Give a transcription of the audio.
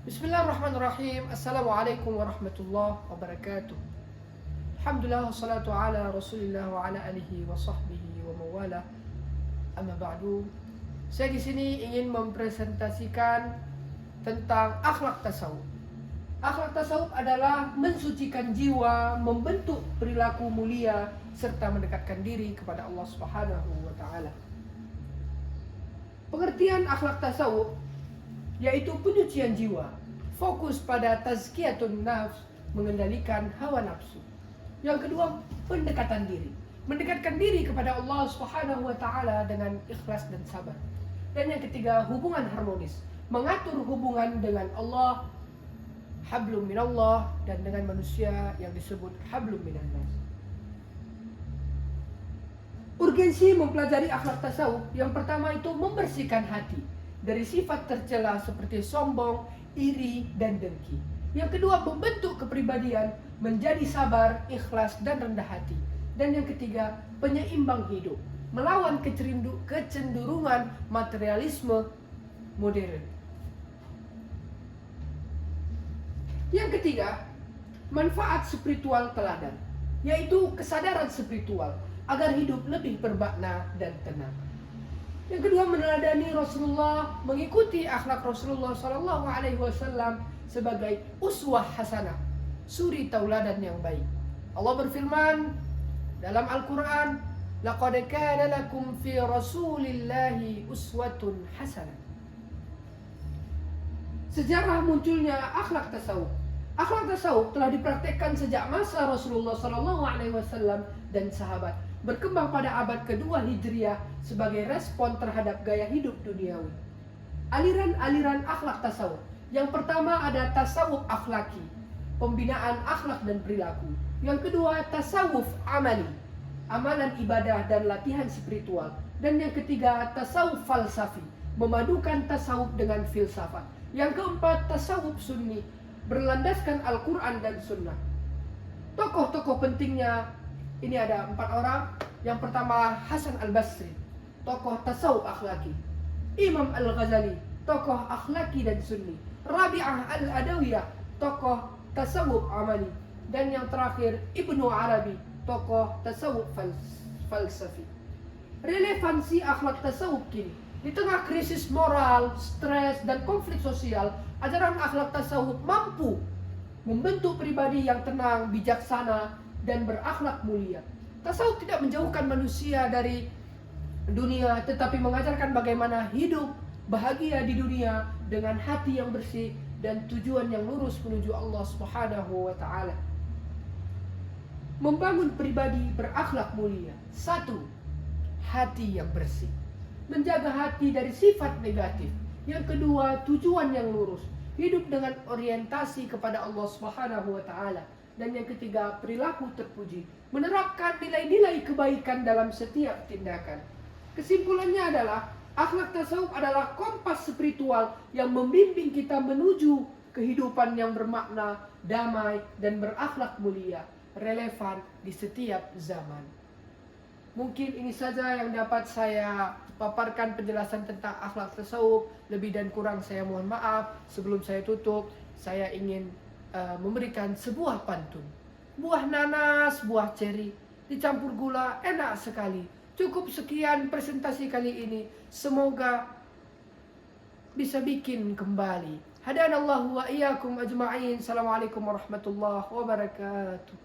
Bismillahirrahmanirrahim. Assalamualaikum warahmatullahi wabarakatuh. Alhamdulillah wassalatu ala Rasulillah wa ala alihi wa sahbihi wa mawala. Amma ba'du. Saya di sini ingin mempresentasikan tentang akhlak tasawuf. Akhlak tasawuf adalah mensucikan jiwa, membentuk perilaku mulia serta mendekatkan diri kepada Allah Subhanahu wa taala. Pengertian akhlak tasawuf yaitu penyucian jiwa, fokus pada tazkiyatun nafs, mengendalikan hawa nafsu. Yang kedua, pendekatan diri, mendekatkan diri kepada Allah Subhanahu wa taala dengan ikhlas dan sabar. Dan yang ketiga, hubungan harmonis, mengatur hubungan dengan Allah, hablum minallah, dan dengan manusia yang disebut hablum minannas. Urgensi mempelajari akhlak tasawuf, yang pertama itu membersihkan hati dari sifat tercela seperti sombong, iri, dan dengki. Yang kedua, membentuk kepribadian menjadi sabar, ikhlas, dan rendah hati. Dan yang ketiga, penyeimbang hidup, melawan kecenderungan materialisme modern. Yang ketiga, manfaat spiritual teladan, yaitu kesadaran spiritual agar hidup lebih bermakna dan tenang. Yang kedua, meneladani Rasulullah, mengikuti akhlak Rasulullah Sallallahu Alaihi Wasallam sebagai uswah hasanah, suri tauladan yang baik. Allah berfirman dalam Al-Quran, "Laqad kana lakum fi Rasulillahi uswatun hasanah." Sejarah munculnya akhlak tasawuf. Akhlak tasawuf telah dipraktekkan sejak masa Rasulullah Sallallahu Alaihi Wasallam dan sahabat, berkembang pada abad kedua Hijriah sebagai respon terhadap gaya hidup duniawi. Aliran-aliran akhlak tasawuf. Yang pertama ada tasawuf akhlaki, pembinaan akhlak dan perilaku. Yang kedua, tasawuf amali, amalan ibadah dan latihan spiritual. Dan yang ketiga, tasawuf falsafi, memadukan tasawuf dengan filsafat. Yang keempat, tasawuf sunni, berlandaskan Al-Quran dan Sunnah. Tokoh-tokoh pentingnya ini ada 4 orang. Yang pertama, Hasan Al-Basri, tokoh tasawuf akhlaki. Imam Al-Ghazali, tokoh akhlaki dan sunni. Rabi'ah Al-Adawiyah, tokoh tasawuf amali. Dan yang terakhir, Ibnu Arabi, tokoh tasawuf falsafi. Relevansi akhlak tasawuf kini. Di tengah krisis moral, stres, dan konflik sosial, ajaran akhlak tasawuf mampu membentuk pribadi yang tenang, bijaksana, dan berakhlak mulia. Tasawuf tidak menjauhkan manusia dari dunia, tetapi mengajarkan bagaimana hidup bahagia di dunia dengan hati yang bersih dan tujuan yang lurus menuju Allah Subhanahu wa taala. Membangun pribadi berakhlak mulia. 1. Hati yang bersih, menjaga hati dari sifat negatif. Yang kedua, tujuan yang lurus, hidup dengan orientasi kepada Allah Subhanahu wa taala. Dan yang ketiga, perilaku terpuji, menerapkan nilai-nilai kebaikan dalam setiap tindakan. Kesimpulannya adalah akhlak tasawuf adalah kompas spiritual yang membimbing kita menuju kehidupan yang bermakna, damai, dan berakhlak mulia, relevan di setiap zaman. Mungkin ini saja yang dapat saya paparkan penjelasan tentang akhlak tasawuf. Lebih dan kurang saya mohon maaf. Sebelum saya tutup, saya ingin memberikan sebuah pantun. Buah nanas, buah ceri, dicampur gula, enak sekali. Cukup sekian presentasi kali ini. Semoga bisa bikin kembali. Hadanallahu wa iyyakum ajma'in. Assalamualaikum warahmatullahi wabarakatuh.